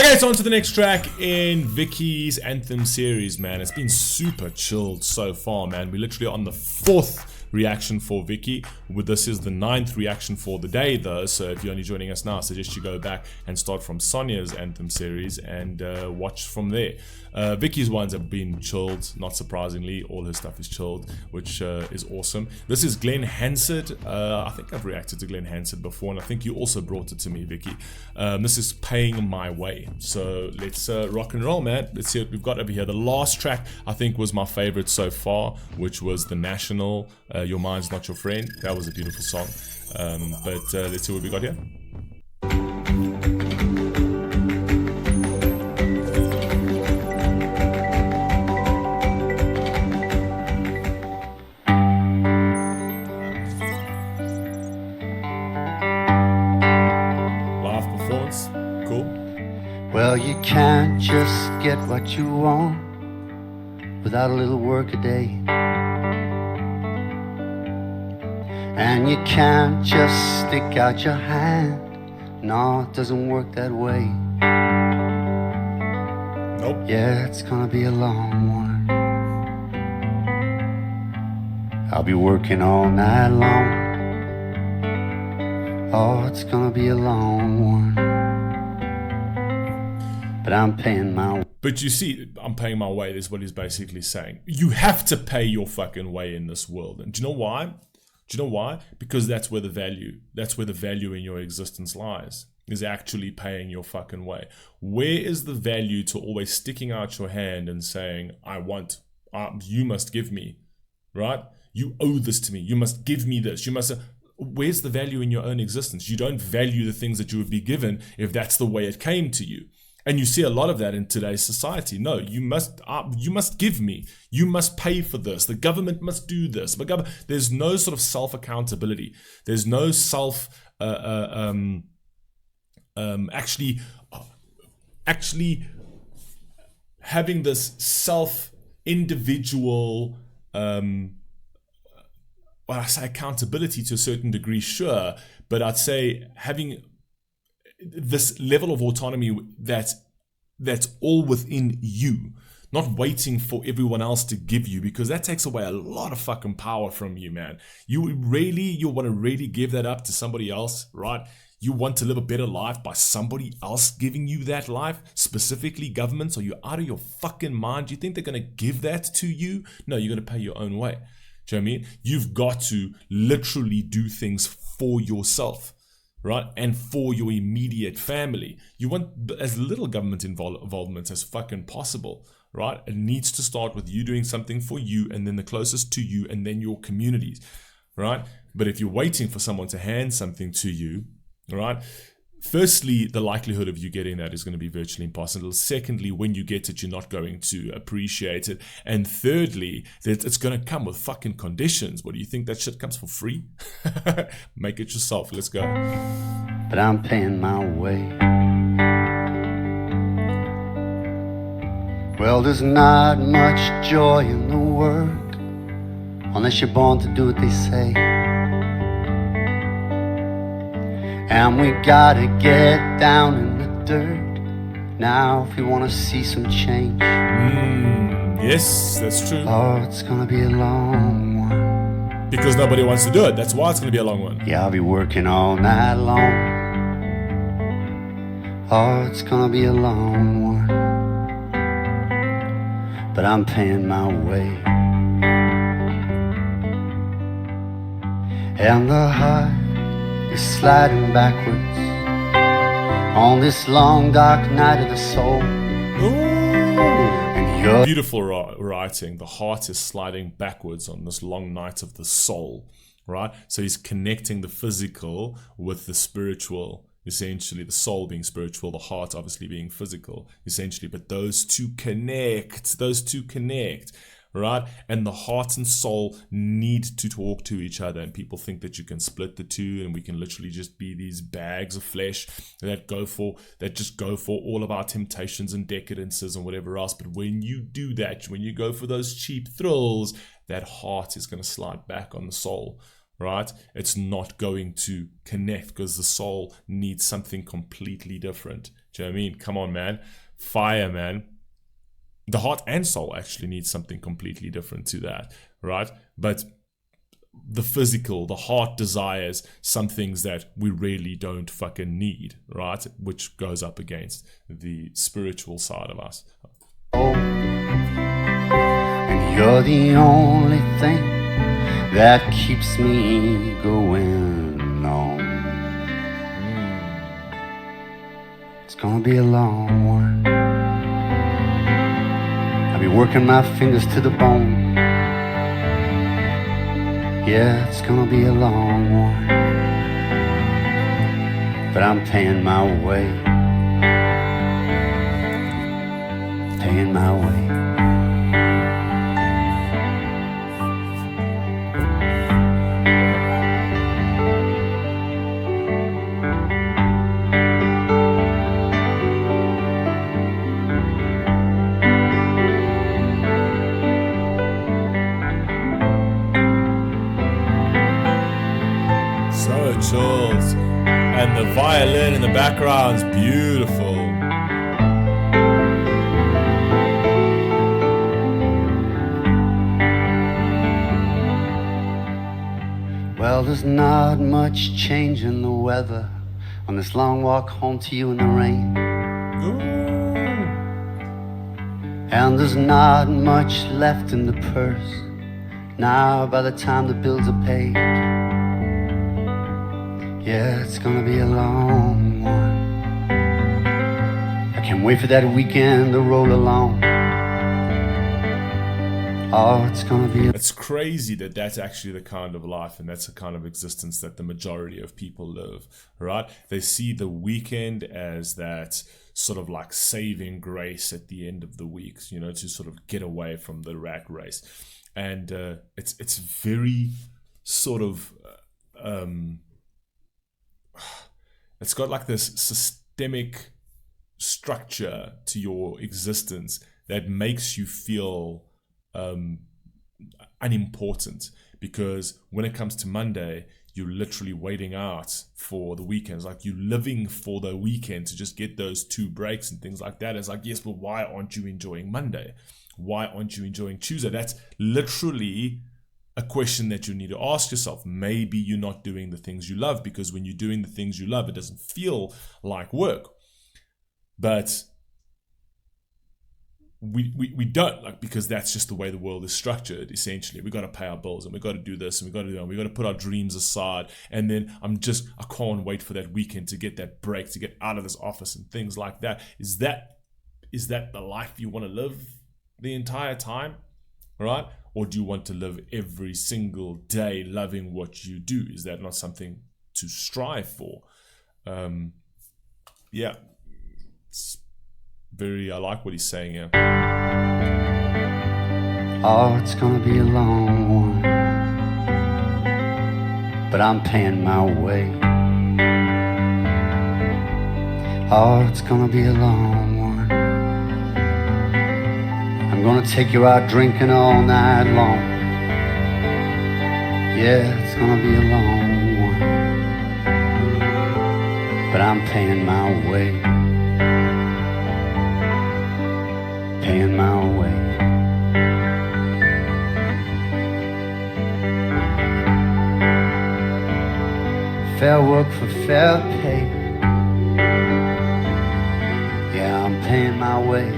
Okay, so on to the next track in Vicky's Anthem series, man. It's been super chilled so far, man. We're literally on the 4th reaction for Vicky. This is the 9th reaction for the day, though. So if you're only joining us now, I suggest you go back and start from Sonia's Anthem series and watch from there. Vicky's ones have been chilled, not surprisingly. All her stuff is chilled, which is awesome. This is Glen Hansard. I think I've reacted to Glen Hansard before, and I think you also brought it to me, Vicky. This is Paying My Way. So let's rock and roll, man. Let's see what we've got over here. The last track, I think, was my favorite so far, which was The National, Your Mind's Not Your Friend. That was a beautiful song. But let's see what we got here. Well, you can't just get what you want without a little work a day. And you can't just stick out your hand. No, it doesn't work that way. Nope. Yeah, it's gonna be a long one. I'll be working all night long. Oh, it's gonna be a long one. But I'm paying my way. But you see, I'm paying my way is what he's basically saying. You have to pay your fucking way in this world. And do you know why? Do you know why? Because that's where the value in your existence lies, is actually paying your fucking way. Where is the value to always sticking out your hand and saying, I want, you must give me, right? You owe this to me. You must give me this. You must... Where's the value in your own existence? You don't value the things that you would be given if that's the way it came to you. And you see a lot of that in today's society. No, you must give me. You must pay for this. The government must do this. But there's no sort of self-accountability. There's no actually having this self-individual, well, I say accountability to a certain degree, sure, but I'd say having this level of autonomy that's all within you, not waiting for everyone else to give you, because that takes away a lot of fucking power from you, man. You want to really give that up to somebody else, right? You want to live a better life by somebody else giving you that life, specifically governments. Are you out of your fucking mind? Do you think they're going to give that to you? No, you're going to pay your own way. Do you know what I mean? You've got to literally do things for yourself, right? And for your immediate family. You want as little government involvement as fucking possible, right? It needs to start with you doing something for you, and then the closest to you, and then your communities, right? But if you're waiting for someone to hand something to you, right? Firstly, the likelihood of you getting that is going to be virtually impossible. Secondly, when you get it, you're not going to appreciate it. And thirdly, that it's going to come with fucking conditions. What do you think, that shit comes for free? Make it yourself. Let's go. But I'm paying my way. Well, there's not much joy in the work unless you're born to do what they say. And we gotta get down in the dirt now if we wanna see some change. Yes, that's true. Oh, it's gonna be a long one. Because nobody wants to do it. That's why it's gonna be a long one. Yeah, I'll be working all night long. Oh, it's gonna be a long one. But I'm paying my way. And the heart is sliding backwards on this long dark night of the soul. And beautiful writing. The heart is sliding backwards on this long night of the soul, right? So he's connecting the physical with the spiritual, essentially, the soul being spiritual, the heart obviously being physical, essentially, but those two connect, right? And the heart and soul need to talk to each other, and people think that you can split the two and we can literally just be these bags of flesh that just go for all of our temptations and decadences and whatever else. But when you do that, when you go for those cheap thrills, that heart is going to slide back on the soul, right? It's not going to connect because the soul needs something completely different. Do you know what I mean? Come on, man. Fire, man. The heart and soul actually need something completely different to that, right? But the physical, the heart desires some things that we really don't fucking need, right? Which goes up against the spiritual side of us. And you're the only thing that keeps me going on. It's gonna be a long one. I'll be working my fingers to the bone. Yeah, it's gonna be a long one, but I'm paying my way, paying my way. Chills. And the violin in the background's beautiful. Well, there's not much change in the weather on this long walk home to you in the rain. Ooh. And there's not much left in the purse now by the time the bills are paid. Yeah, it's gonna be a long one. I can't wait for that weekend to roll along. Oh, it's gonna be... It's crazy that that's actually the kind of life and that's the kind of existence that the majority of people live, right? They see the weekend as that sort of like saving grace at the end of the week, you know, to sort of get away from the rat race. And it's very sort of... it's got like this systemic structure to your existence that makes you feel unimportant, because when it comes to Monday, you're literally waiting out for the weekends. Like you're living for the weekend to just get those 2 breaks and things like that. It's like, yes, but why aren't you enjoying Monday? Why aren't you enjoying Tuesday? That's literally a question that you need to ask yourself. Maybe you're not doing the things you love, because when you're doing the things you love, it doesn't feel like work. But we don't, like, because that's just the way the world is structured. Essentially, we got to pay our bills and we got to do this and we got to do that. We got to put our dreams aside. And then I can't wait for that weekend to get that break, to get out of this office and things like that. Is that the life you want to live the entire time, right? Or do you want to live every single day loving what you do? Is that not something to strive for? Yeah, it's I like what he's saying here. Oh, it's gonna be a long one, but I'm paying my way. Oh, it's gonna be a long one. I'm gonna take you out drinking all night long. Yeah, it's gonna be a long one, but I'm paying my way, paying my way. Fair work for fair pay. Yeah, I'm paying my way.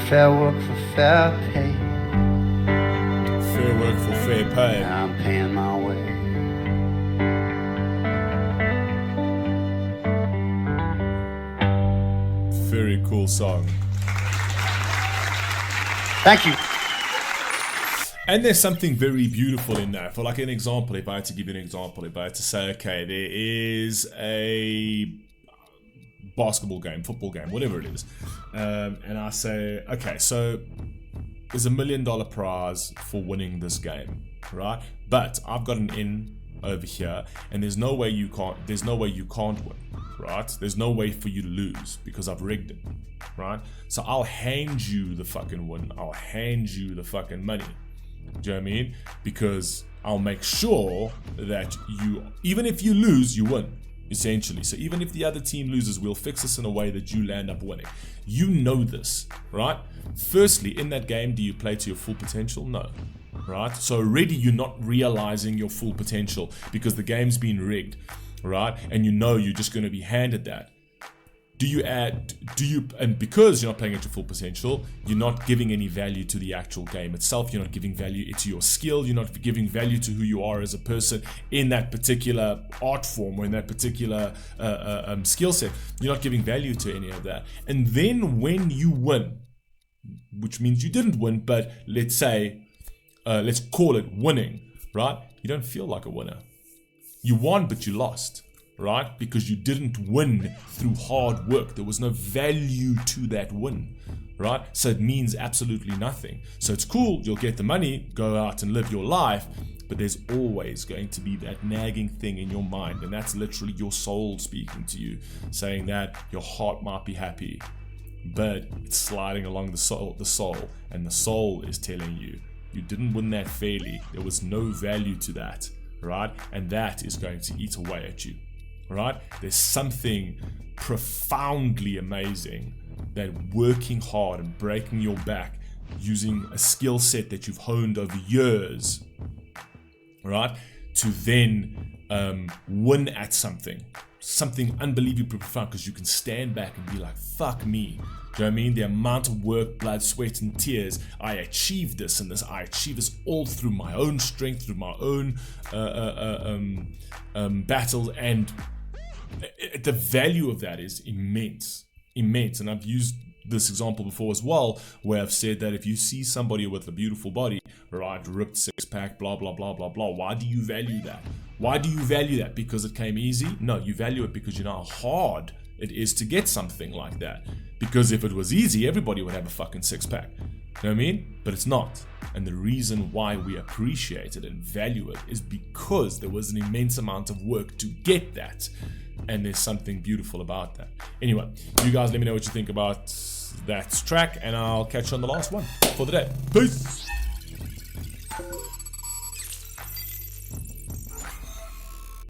Fair work for fair pay. Fair work for fair pay. Yeah, I'm paying my way. Very cool song. Thank you. And there's something very beautiful in that. For like an example, if I had to give you an example, if I had to say, okay, there is a basketball game, football game, whatever it is, and I say, okay, so there's $1 million prize for winning this game, right? But I've got an in over here, and there's no way you can't win, right? There's no way for you to lose because I've rigged it, right? So I'll hand you the fucking win. I'll hand you the fucking money. Do you know what I mean? Because I'll make sure that even if you lose, you win, essentially. So even if the other team loses, we'll fix this in a way that you land up winning. You know this, right? Firstly, in that game, do you play to your full potential? No. Right? So already you're not realizing your full potential because the game's been rigged, right? And you know you're just going to be handed that. And because you're not playing at your full potential, you're not giving any value to the actual game itself. You're not giving value to your skill. You're not giving value to who you are as a person in that particular art form or in that particular skill set. You're not giving value to any of that. And then when you win, which means you didn't win, but let's say, let's call it winning, right? You don't feel like a winner. You won, but you lost. Right? Because you didn't win through hard work. There was no value to that win, right? So it means absolutely nothing. So it's cool, you'll get the money, go out and live your life, but there's always going to be that nagging thing in your mind, and that's literally your soul speaking to you, saying that your heart might be happy, but it's sliding along the soul, and the soul is telling you, you didn't win that fairly. There was no value to that, right? And that is going to eat away at you. Right? There's something profoundly amazing that working hard and breaking your back using a skill set that you've honed over years, right, to then win at something unbelievably profound, because you can stand back and be like, fuck me. Do you know what I mean? The amount of work, blood, sweat, and tears, I achieved this, and I achieved this all through my own strength, through my own battles, and the value of that is immense. And I've used this example before as well, where I've said that if you see somebody with a beautiful body, right, ripped six-pack, blah, blah, blah, blah, blah, why do you value that? Why do you value that? Because it came easy? No, you value it because you know how hard it is to get something like that. Because if it was easy, everybody would have a fucking six-pack. You know what I mean? But it's not. And the reason why we appreciate it and value it is because there was an immense amount of work to get that. And there's something beautiful about that. Anyway, you guys let me know what you think about that track, and I'll catch you on the last one for the day. Peace!